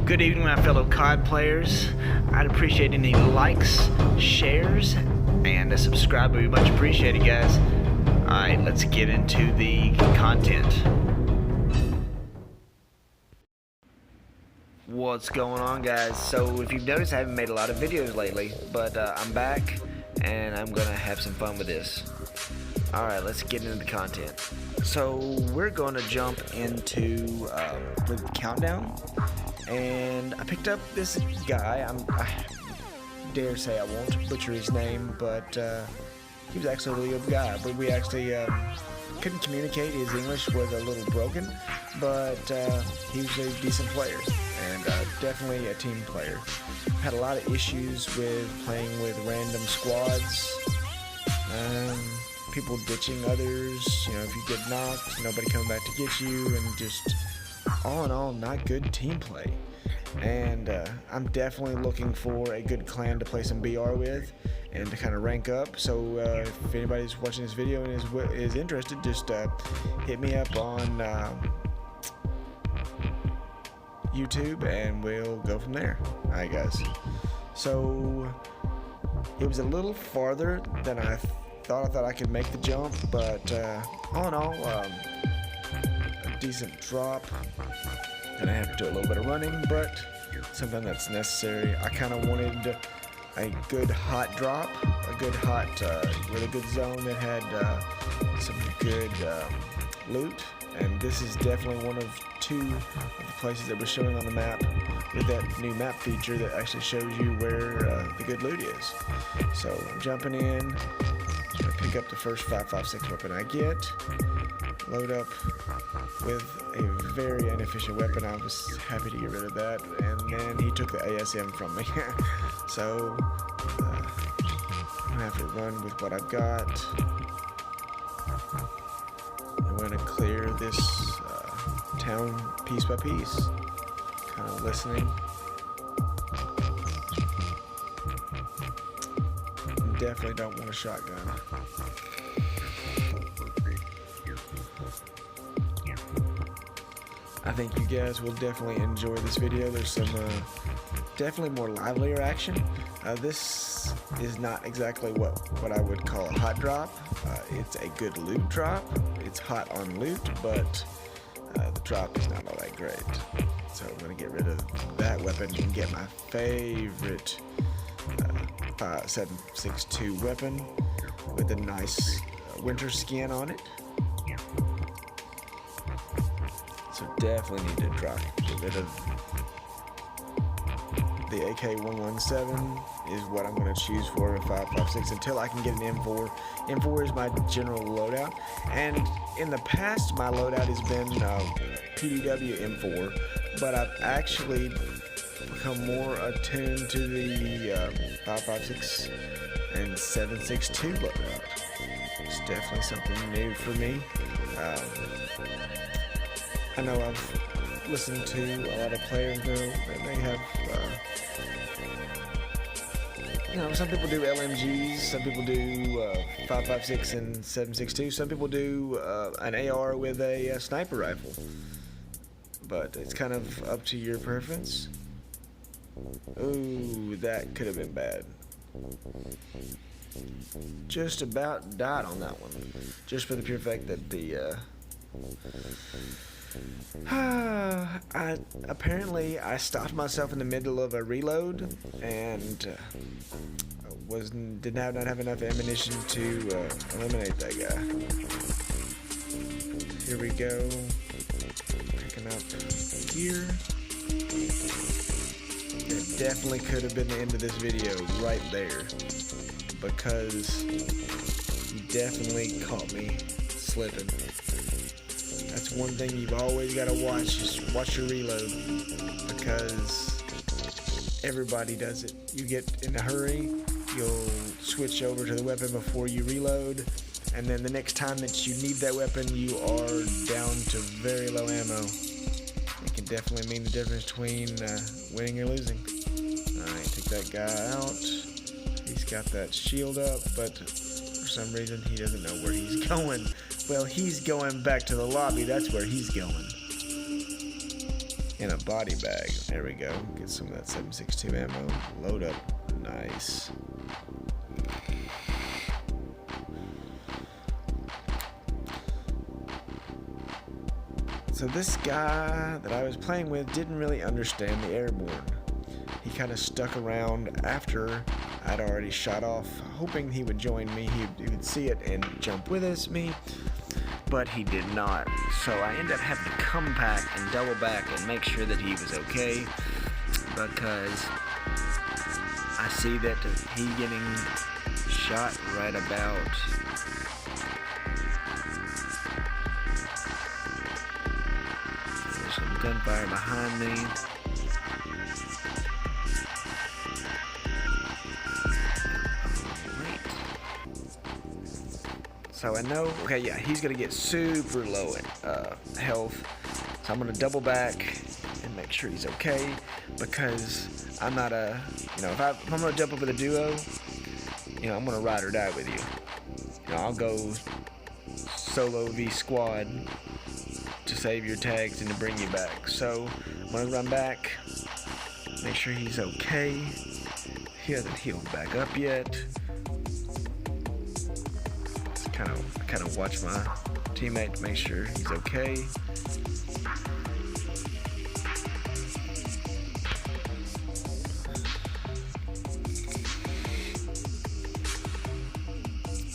Good evening, my fellow COD players. I'd appreciate any likes, shares, and a subscribe would be much appreciated, guys. Alright, let's get into the content. What's going on, guys? So if you've noticed, I haven't made a lot of videos lately, but I'm back and I'm gonna have some fun with this. Alright, let's get into the content. So we're gonna jump into the countdown, and I picked up this guy. I dare say I won't butcher his name, but he was actually a really good guy. But we actually couldn't communicate. His English was a little broken, but he was a decent player and definitely a team player. Had a lot of issues with playing with random squads. People ditching others, if you get knocked, nobody coming back to get you, and just all in all, not good team play. And I'm definitely looking for a good clan to play some BR with and to kind of rank up. So if anybody's watching this video and is interested, just hit me up on YouTube and we'll go from there. Alright, guys. So it was a little farther than I thought I could make the jump, but all in all, a decent drop. Gonna have to do a little bit of running, but something that's necessary. I kind of wanted a good hot drop, a good hot, really good zone that had some good loot, and this is definitely one of two of the places that we're showing on the map with that new map feature that actually shows you where the good loot is. So I'm jumping in. Pick up the first 5.56 weapon I get, load up with a very inefficient weapon. I was happy to get rid of that, and then he took the ASM from me. So I'm gonna have to run with what I've got. I'm gonna clear this town piece by piece, kind of listening. Definitely don't want a shotgun. I think you guys will definitely enjoy this video. There's some definitely more livelier action. This is not exactly what I would call a hot drop. It's a good loot drop. It's hot on loot, but the drop is not all that great. So I'm gonna get rid of that weapon and get my favorite 7.62 weapon with a nice winter skin on it. So definitely need to get rid of the AK-117 is what I'm going to choose for a 5.56 until I can get an M4. M4 is my general loadout, and in the past my loadout has been PDW M4, but I've actually become more attuned to the 5.56 and 7.62 loadout. It's definitely something new for me. I know I've listened to a lot of players though, and they have, some people do LMGs, some people do 5.56 and 7.62, some people do an AR with a sniper rifle. But it's kind of up to your preference. Ooh, that could have been bad. Just about died on that one. Just for the pure fact that the apparently I stopped myself in the middle of a reload and did not have enough ammunition to eliminate that guy. Here we go. Picking up gear. It definitely could have been the end of this video right there, because you definitely caught me slipping. That's one thing you've always got to watch, just watch your reload, because everybody does it. You get in a hurry, you'll switch over to the weapon before you reload, and then the next time that you need that weapon, you are down to very low ammo. It can definitely mean the difference between winning or losing. Alright, take that guy out. He's got that shield up, but for some reason he doesn't know where he's going. Well, he's going back to the lobby. That's where he's going. in a body bag. There we go. Get some of that 7.62 ammo. Load up. Nice. So this guy that I was playing with didn't really understand the airborne. He kind of stuck around after I'd already shot off, hoping he would join me. He would see it and jump with me, but he did not. So I ended up having to come back and double back and make sure that he was okay, because I see that he getting shot right about some gunfire behind me. So I know, okay, yeah, he's gonna get super low in health. So I'm gonna double back and make sure he's okay, because I'm not if I'm gonna jump up with a duo, I'm gonna ride or die with you. I'll go solo v squad to save your tags and to bring you back. So I'm gonna run back, make sure he's okay. He hasn't healed back up yet. Kind of watch my teammate to make sure he's okay.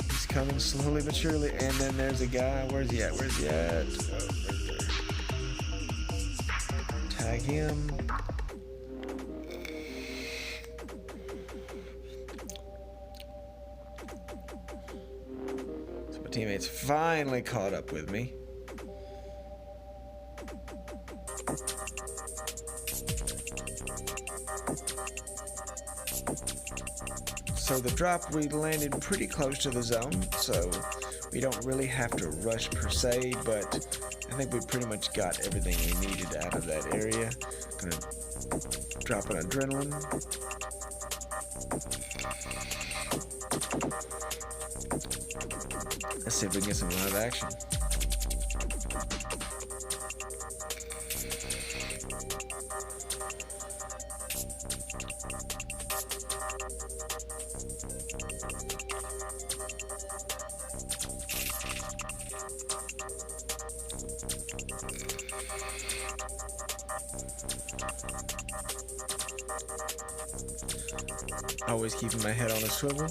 He's coming slowly but surely, and then there's a guy. Where's he at? Oh, right there. Tag him. Teammates finally caught up with me. So the drop, we landed pretty close to the zone, so we don't really have to rush per se, but I think we pretty much got everything we needed out of that area. Gonna drop an adrenaline. Let's see if we can get some live action. Always keeping my head on a swivel.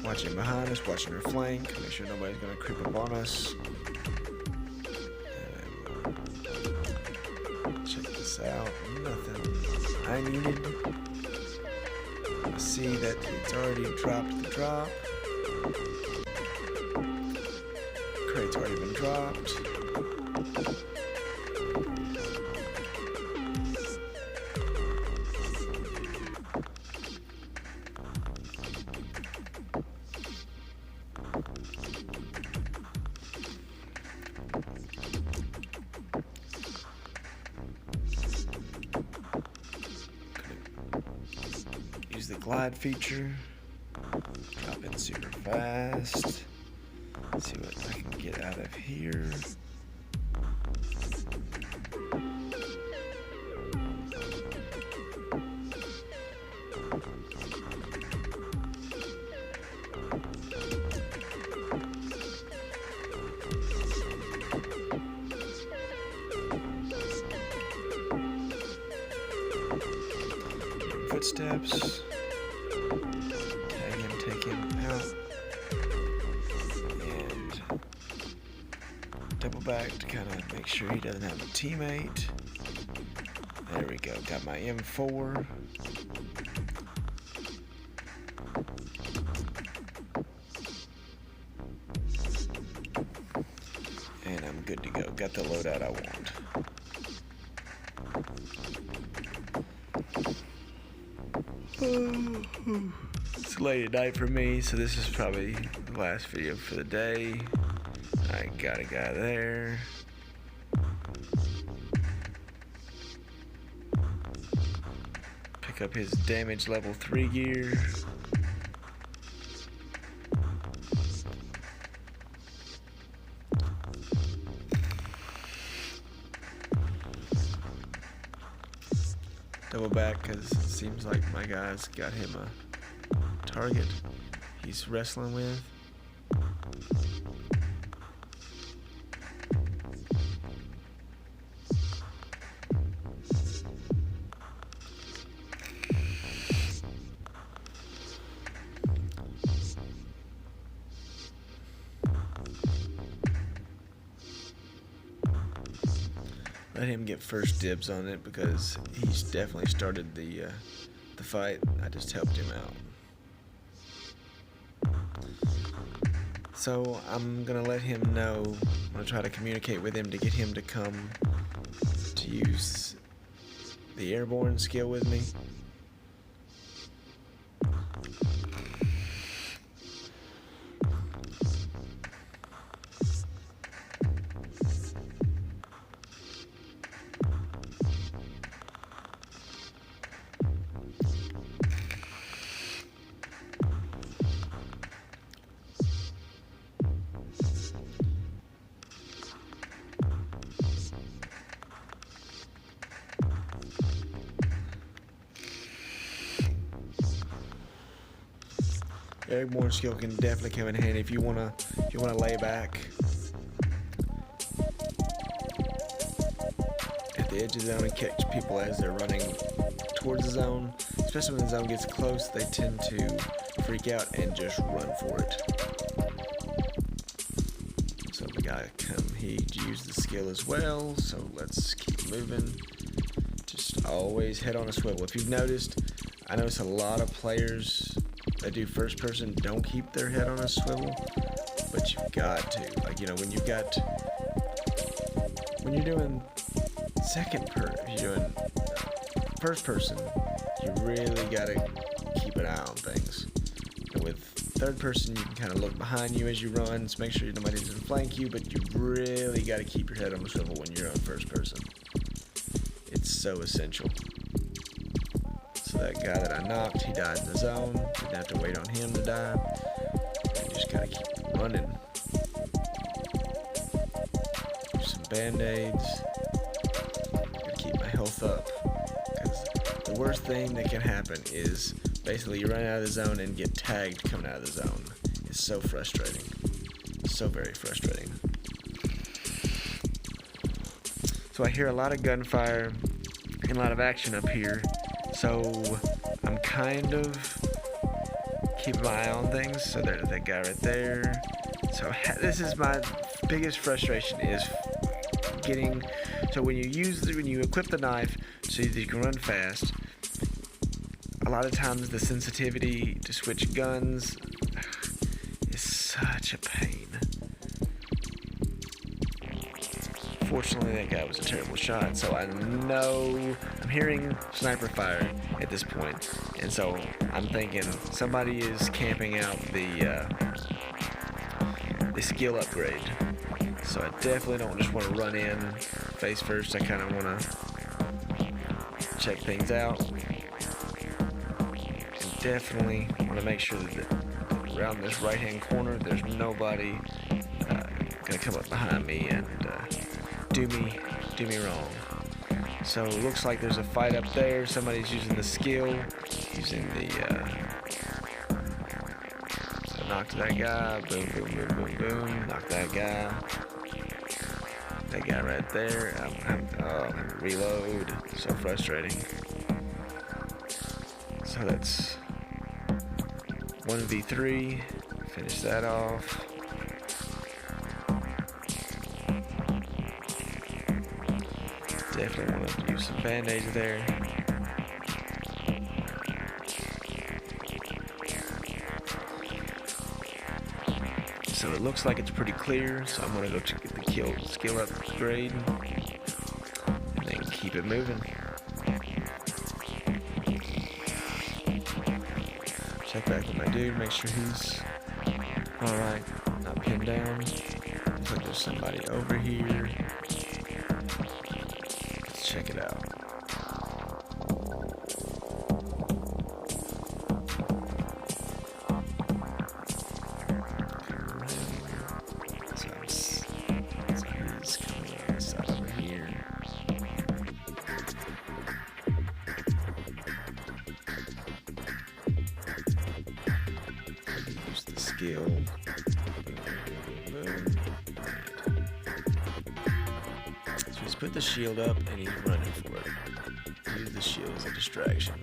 Watching behind us, watching our flank, make sure nobody's gonna creep up on us. Check this out. Nothing I needed. I see that it's already dropped the drop. Crate's already been dropped. Use the glide feature. Drop in super fast. See what I can get out of here. Footsteps. Tag him, take him out. And double back to kind of make sure he doesn't have a teammate. There we go. Got my M4. And I'm good to go. Got the loadout I want. It's late at night for me, so this is probably the last video for the day. I got a guy there. Pick up his damage level 3 gear. double back because it seems like my guy's got him a target he's wrestling with. Let him get first dibs on it because he's definitely started the fight. I just helped him out. So I'm gonna let him know. I'm gonna try to communicate with him to get him to come to use the airborne skill with me. Airborne skill can definitely come in handy if you wanna lay back at the edge of the zone and catch people as they're running towards the zone. Especially when the zone gets close, they tend to freak out and just run for it. So the guy he used the skill as well. So let's keep moving. Just always head on a swivel. If you've noticed, I notice a lot of players that do first person don't keep their head on a swivel, but you've got to. Like, you know, when you're doing if you're doing first person, you really gotta keep an eye on things. And with third person, you can kind of look behind you as you run to make sure nobody doesn't flank you, but you really gotta keep your head on the swivel when you're on first person. It's so essential. So that guy that I knocked, he died in the zone. Didn't have to wait on him to die. You just gotta keep running. Do some band-aids. Gotta keep my health up. Because the worst thing that can happen is basically you run out of the zone and get tagged coming out of the zone. It's so frustrating. So very frustrating. So I hear a lot of gunfire and a lot of action up here. So I'm kind of keeping my eye on things. So there's that guy right there. So this is my biggest frustration is getting. So when you equip the knife so that you can run fast, a lot of times the sensitivity to switch guns is such a pain. Fortunately, that guy was a terrible shot, so I know I'm hearing sniper fire at this point, and so I'm thinking somebody is camping out the skill upgrade. So I definitely don't just want to run in face first. I kind of want to check things out, and definitely want to make sure that around this right-hand corner, there's nobody gonna come up behind me and do me wrong. So it looks like there's a fight up there. Somebody's using the skill, using the so knocked that guy, boom, boom, boom, boom, boom, knocked that guy. That guy right there. I'm reload. So frustrating. So that's 1v3. Finish that off. Definitely want to use some band-aids there. So it looks like it's pretty clear, so I'm going to go to get the skill upgrade and then keep it moving. Check back with my dude, make sure he's alright, not pinned down. Looks like there's somebody over here. Check it out. So he's coming on this side over here. skill. Boom. So he's put the shield up and he's running for it. Use the shield as a distraction,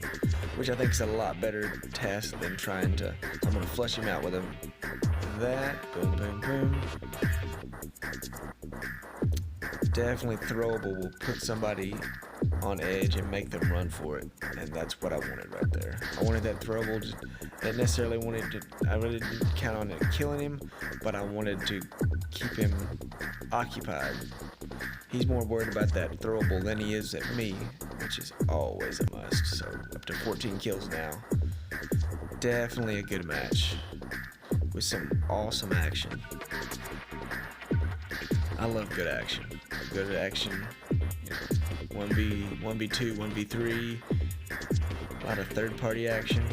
which I think is a lot better task than trying to. I'm gonna flush him out with that. Boom, boom, boom. Definitely throwable will put somebody on edge and make them run for it, and that's what I wanted right there. I wanted that throwable. I didn't necessarily wanted to. I really didn't count on it killing him, but I wanted to keep him occupied. He's more worried about that throwable than he is at me, which is always a must. So up to 14 kills now. Definitely a good match with some awesome action. I love good action. Good action. 1v2, 1v3. A lot of third-party action.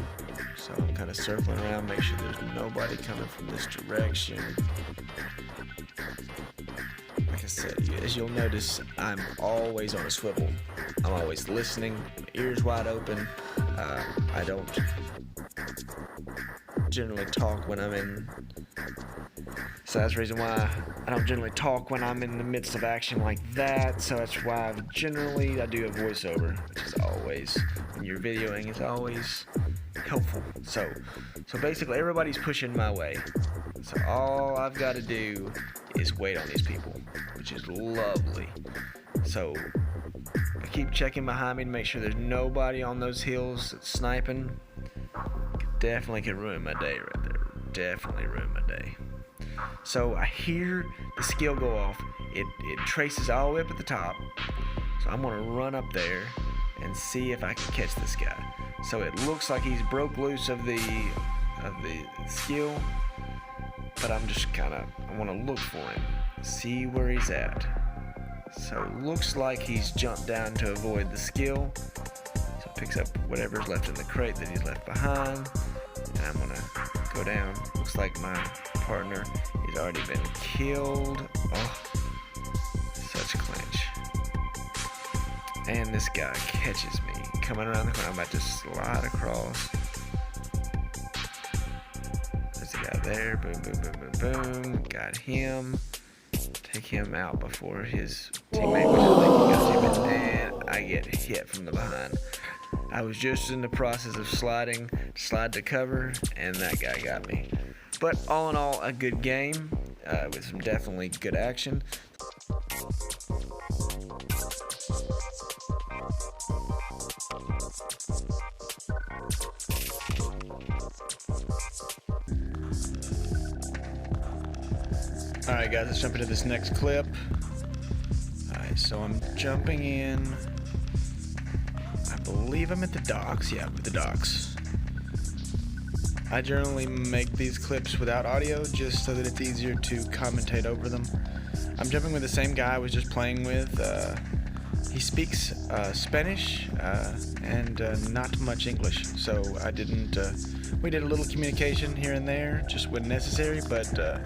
So I'm kind of circling around, make sure there's nobody coming from this direction. Like I said, as you'll notice, I'm always on a swivel. I'm always listening, ears wide open. I don't generally talk when I'm in. So that's the reason why I don't generally talk when I'm in the midst of action like that. So that's why I do a voiceover, which is always, when you're videoing, it's always helpful. So basically everybody's pushing my way. So all I've got to do is wait on these people, which is lovely. So I keep checking behind me to make sure there's nobody on those hills that's sniping. Definitely can ruin my day right there. Definitely ruin my day. So I hear the skill go off. It traces all the way up at the top. So I'm gonna run up there and see if I can catch this guy. So it looks like he's broke loose of the skill, but I'm just I want to look for him, see where he's at. So it looks like he's jumped down to avoid the skill. So picks up whatever's left in the crate that he's left behind. And I'm gonna go down. Looks like my partner has already been killed. Oh, such a clinch. And this guy catches me coming around the corner. I'm about to slide across. There's a guy there. Boom, boom, boom, boom, boom. Got him. Take him out before his teammate, which I think he got him, and I get hit from the behind. I was just in the process of slide to cover, and that guy got me. But all in all, a good game with some definitely good action. Alright guys, let's jump into this next clip. Alright, so I'm jumping in. I believe I'm at the docks. Yeah, I'm at the docks. I generally make these clips without audio just so that it's easier to commentate over them. I'm jumping with the same guy I was just playing with. He speaks Spanish and not much English, so I didn't. We did a little communication here and there, just when necessary, but for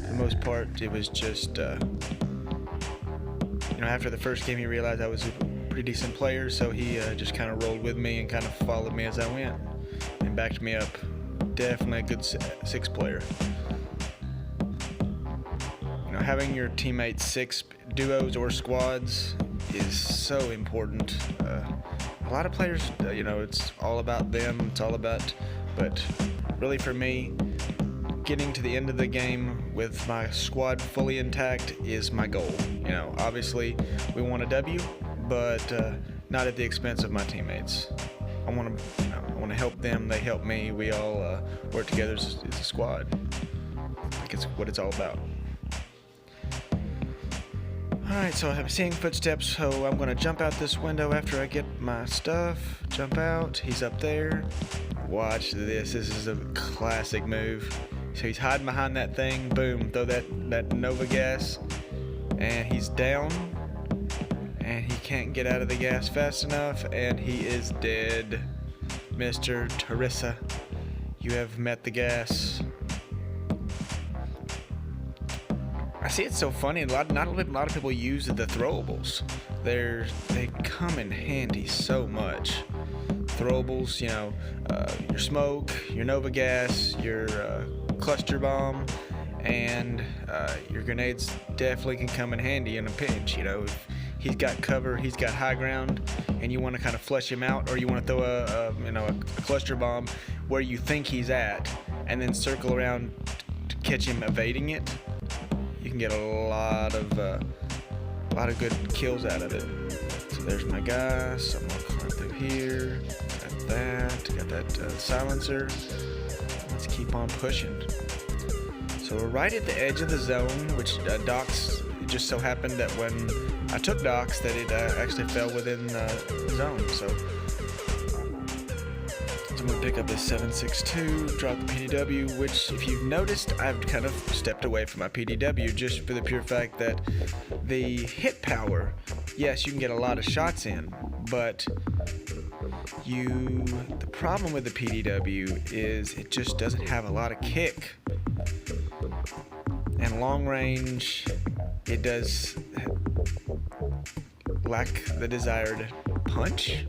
the most part, it was just. After the first game, he realized I was a pretty decent player, so he just kind of rolled with me and kind of followed me as I went and backed me up. Definitely a good six player. Having your teammates six duos or squads is so important. A lot of players, it's all about them. It's all about, but really for me, getting to the end of the game with my squad fully intact is my goal. Obviously we want a W, but not at the expense of my teammates. I want to help them. They help me. We all work together as a squad. Like it's what it's all about. Alright, so I'm seeing footsteps, so I'm going to jump out this window after I get my stuff. Jump out. He's up there. Watch this. This is a classic move. So he's hiding behind that thing. Boom. Throw that Nova gas. And he's down. And he can't get out of the gas fast enough. And he is dead. Mr. Teresa, you have met the gas. I see it's so funny. Not a lot of people use the throwables. They come in handy so much. Throwables, your smoke, your Nova gas, your cluster bomb, and your grenades definitely can come in handy in a pinch. If he's got cover, he's got high ground, and you want to kind of flush him out, or you want to throw a cluster bomb where you think he's at, and then circle around to catch him evading it. You can get a lot of good kills out of it. So there's my guy. So I'm gonna climb through here. Got that silencer. Let's keep on pushing. So we're right at the edge of the zone, which docks. It just so happened that when I took docks, that it actually fell within the zone. So I'm gonna pick up this 7.62, drop the PDW, which, if you've noticed, I've kind of stepped away from my PDW just for the pure fact that the hit power, yes, you can get a lot of shots in, but the problem with the PDW is it just doesn't have a lot of kick. And long range, it does lack the desired punch.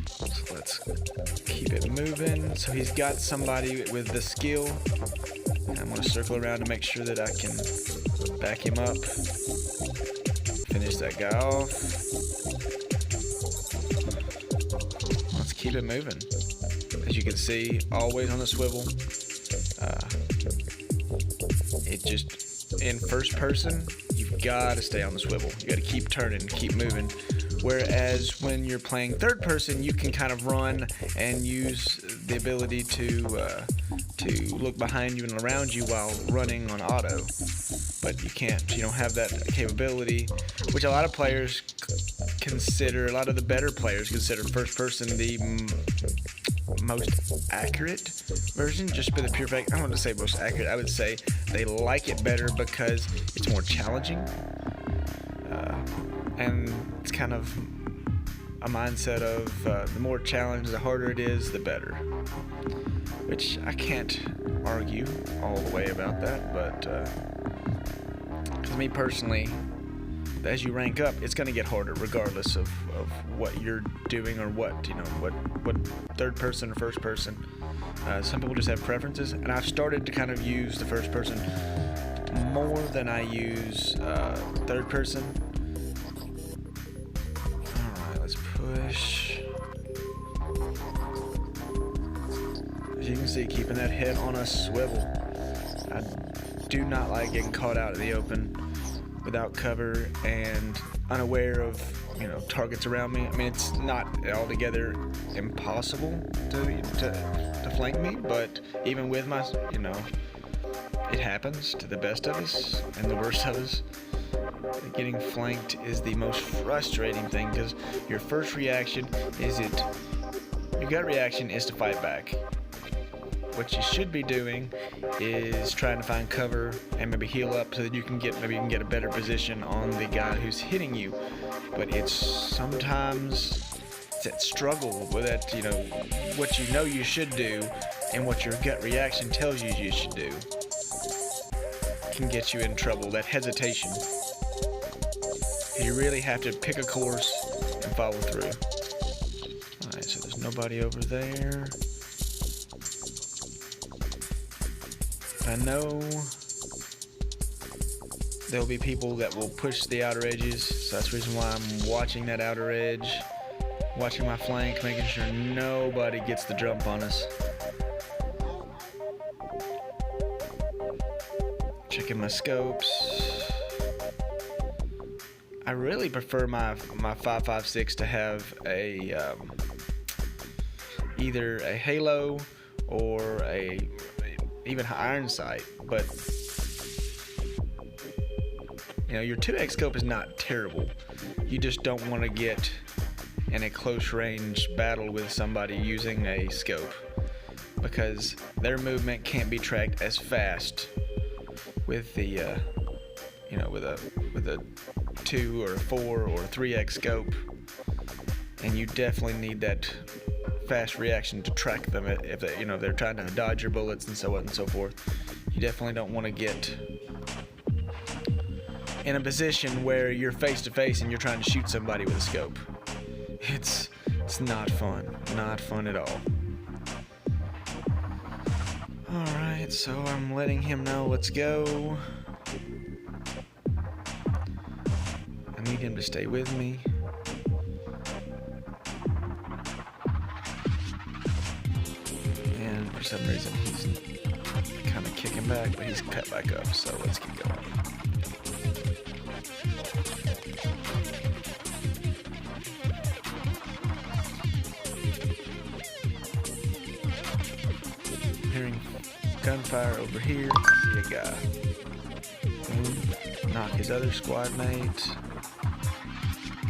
So let's keep it moving. So he's got somebody with the skill. I'm going to circle around to make sure that I can back him up. Finish that guy off. Let's keep it moving. As you can see, always on the swivel. It just, in first person, you've got to stay on the swivel. You got to keep turning, keep moving. Whereas when you're playing third person, you can kind of run and use the ability to look behind you and around you while running on auto. But you can't. You don't have that capability, which a lot of players consider, a lot of the better players consider first person the most accurate version, just for the pure fact, I don't want to say most accurate, I would say they like it better because it's more challenging, and it's kind of a mindset of the more challenge, the harder it is, the better, which I can't argue all the way about that, but because me personally, as you rank up, it's going to get harder regardless of what you're doing or what third person or first person. Some people just have preferences, and I've started to kind of use the first person more than I use third person. Alright, let's push. As you can see, keeping that head on a swivel. I do not like getting caught out in the open without cover and unaware of targets around me. I mean, it's not altogether impossible to flank me, but even with my it happens to the best of us and the worst of us. Getting flanked is the most frustrating thing, because your first reaction is your gut reaction is to fight back. What you should be doing is trying to find cover and maybe heal up so that you can get a better position on the guy who's hitting you. But it's sometimes that struggle with that, what you should do and what your gut reaction tells you should do can get you in trouble. That hesitation. You really have to pick a course and follow through. Alright, so there's nobody over there. I know there'll be people that will push the outer edges, so that's the reason why I'm watching that outer edge, watching my flank, making sure nobody gets the jump on us. Checking my scopes. I really prefer my 5.56 to have a either a halo or even iron sight, but your 2x scope is not terrible. You just don't want to get in a close range battle with somebody using a scope, because their movement can't be tracked as fast with the with a 2 or 4 or 3x scope, and you definitely need that fast reaction to track them if they're trying to dodge your bullets and so on and so forth. You definitely don't want to get in a position where you're face to face and you're trying to shoot somebody with a scope. It's not fun at all. Alright, so I'm letting him know, let's go. I need him to stay with me. And for some reason he's kind of kicking back, but he's cut back up, so let's keep going. Hearing gunfire over here. I see a guy. Boom. Knock his other squad mate.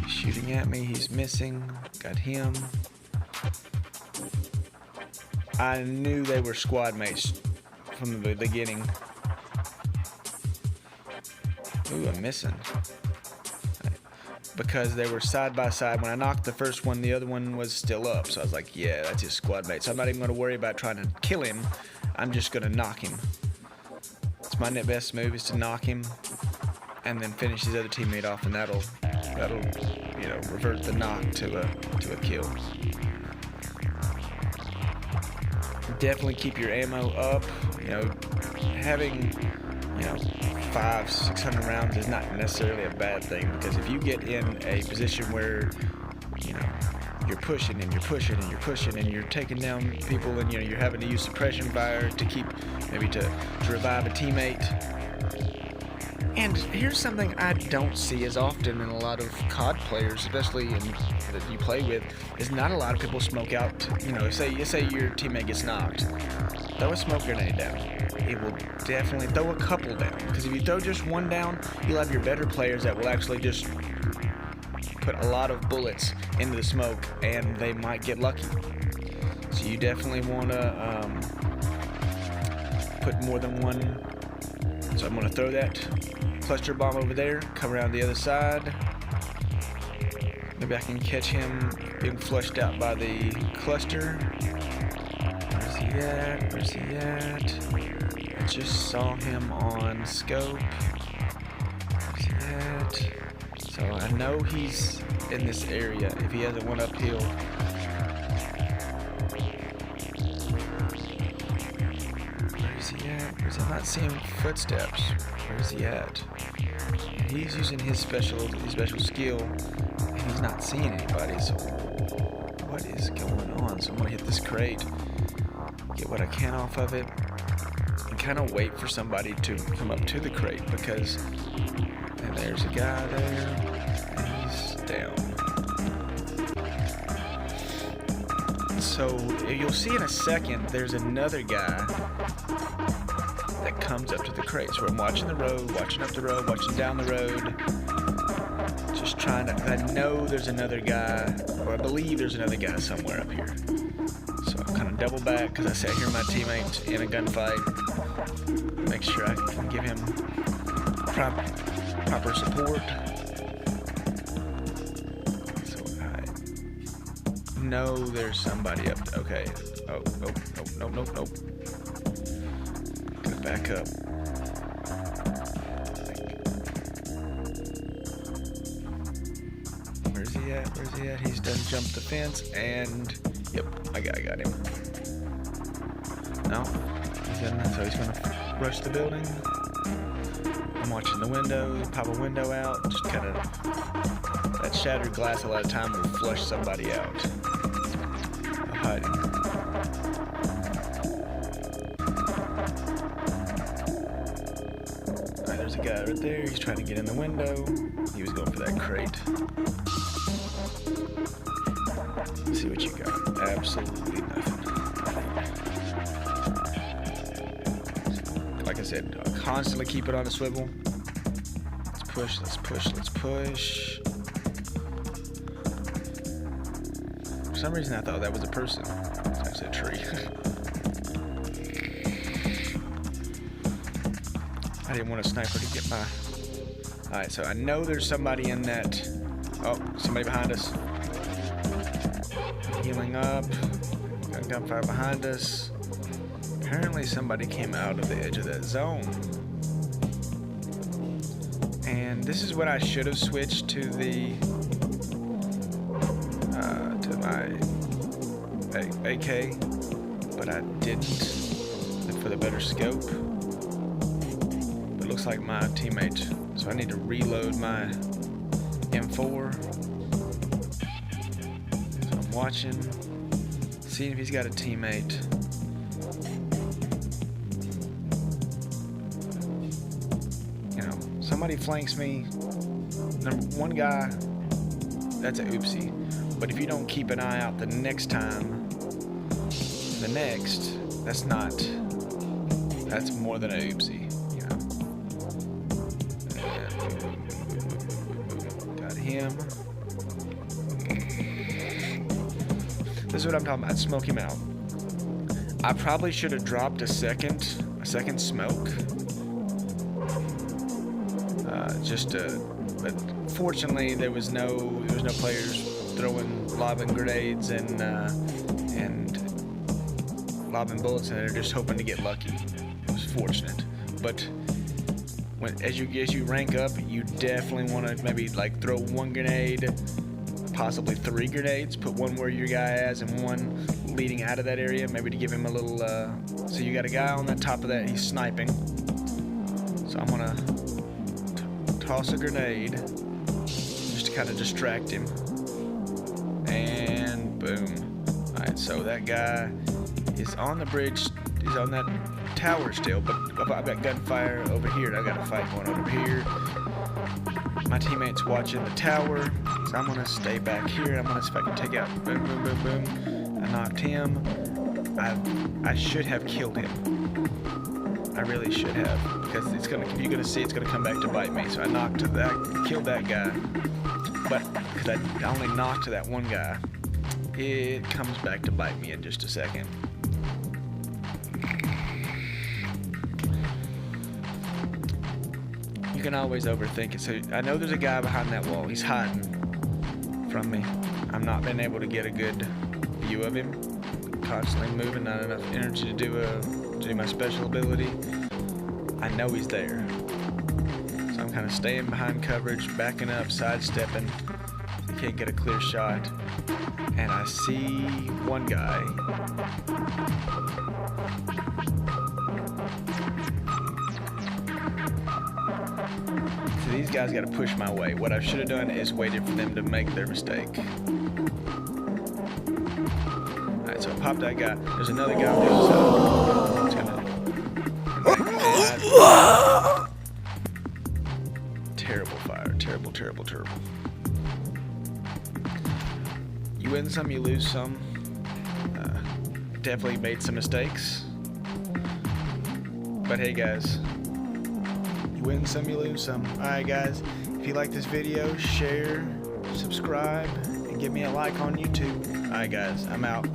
He's shooting at me. He's missing. Got him. I knew they were squad mates from the beginning. Ooh, I'm missing. Because they were side by side. When I knocked the first one, the other one was still up. So I was like, yeah, that's his squad mate. So I'm not even going to worry about trying to kill him. I'm just going to knock him. It's my best move is to knock him and then finish his other teammate off, and that'll revert the knock to a kill. Definitely keep your ammo up. Having 500-600 rounds is not necessarily a bad thing, because if you get in a position where you're pushing and you're pushing and you're pushing and you're taking down people, and you're having to use suppression fire to keep maybe to revive a teammate. And here's something I don't see as often in a lot of COD players, especially that you play with, is not a lot of people smoke out. Say your teammate gets knocked, throw a smoke grenade down. It will definitely throw a couple down, because if you throw just one down, you'll have your better players that will actually just put a lot of bullets into the smoke, and they might get lucky. So you definitely want to put more than one. So I'm going to throw that cluster bomb over there, come around the other side. Maybe I can catch him being flushed out by the cluster. Where's he at? Where's he at? I just saw him on scope. Where's he at? So I know he's in this area if he hasn't went uphill. Where's he at? I'm not seeing footsteps. Where's he at? He's using his special skill, and he's not seeing anybody. So what is going on? So I'm gonna hit this crate, get what I can off of it, and kind of wait for somebody to come up to the crate, because and there's a guy there, and he's down. So you'll see in a second, there's another guy that comes up to the crate. So I'm watching the road, watching up the road, watching down the road, just trying to, I know there's another guy, or I believe there's another guy somewhere up here. So I'm kind of double back, because I sat here with my teammate in a gunfight, make sure I can give him proper support. So I know there's somebody up there. Okay. Oh, nope. Gonna back up. Where's he at? He's done jumped the fence, and yep, I got him. No, he's in there, so he's gonna rush the building. I'm watching the window, pop a window out, just kind of, that shattered glass a lot of time will flush somebody out. I'm hiding. Alright, there's a guy right there, he's trying to get in the window. He was going for that crate. Let's see what you got. Absolutely nothing. Like I said, I'll constantly keep it on a swivel. Let's push. For some reason I thought that was a person. It's actually a tree. I didn't want a sniper to get by. Alright, so I know there's somebody in that. Oh, somebody behind us. Healing up. Got gunfire behind us. Apparently somebody came out of the edge of that zone. And this is what I should have switched to the to my AK, but I didn't. The for the better scope. But it looks like my teammate, so I need to reload my M4. So I'm watching, seeing if he's got a teammate. You know, somebody flanks me. One guy, that's a oopsie. But if you don't keep an eye out the next time, that's more than a oopsie, you know. Got him. This is what I'm talking about. Smoke him out. I probably should have dropped a second smoke. But fortunately there was no players lobbing grenades and lobbing bullets, and they're just hoping to get lucky. It was fortunate, but as you rank up, you definitely want to maybe like throw one grenade, possibly 3 grenades. Put one where your guy is and one leading out of that area, maybe to give him a little. So you got a guy on the top of that, he's sniping. So I'm gonna toss a grenade just to kind of distract him. And boom. Alright, so that guy is on the bridge, he's on that tower still, but I've got gunfire over here, and I've got a fight going over here. My teammate's watching the tower, so I'm gonna stay back here. I'm gonna see if I can take out, boom, boom, boom, boom. I knocked him. I should have killed him. I really should have, because you're gonna see it's gonna come back to bite me. So I killed that guy. But because I only knocked that one guy, it comes back to bite me in just a second. You can always overthink it. So I know there's a guy behind that wall. He's hiding from me. I'm not been able to get a good view of him. Constantly moving, not enough energy to do my special ability. I know he's there. So I'm kind of staying behind coverage, backing up, sidestepping. I can't get a clear shot. And I see one guy. So these guys got to push my way. What I should have done is waited for them to make their mistake. Alright, so I popped that guy. There's another guy on the other side. Terrible fire. Terrible, terrible, terrible. You win some, you lose some. Definitely made some mistakes. But hey guys, you win some, you lose some. Alright guys, if you like this video, share, subscribe, and give me a like on YouTube. Alright guys, I'm out.